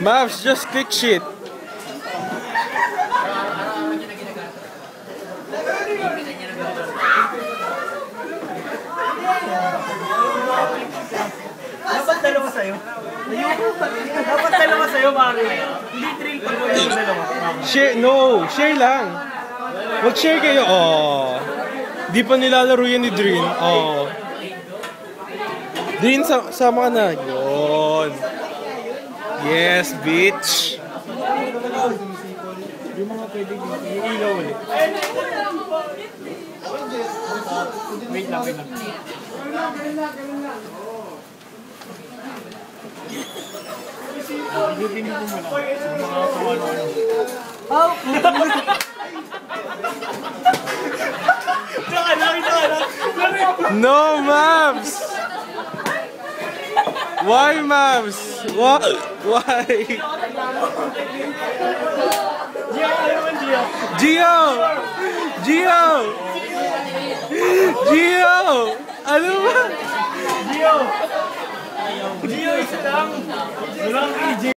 Mavs, just click shit. Dapat dalawa sa'yo. Dapat dalawa sa'yo, Mari. Hindi thrill pag yung dalawa. Share, no, share lang. Mag-share kayo. Oh. Di pa nilalaro yan ni Drin. Oh. Drin, sama ka na. Yun. Yes, bitch. Yung mga pwede ilaw ulit. Wait lang. Bigyan mo muna. Mga kawano-ano. No, Mavs! Why, Mavs? What? Why? Gio! Gio! Gio! Ano ba? Gio, isa lang. Walang EJ.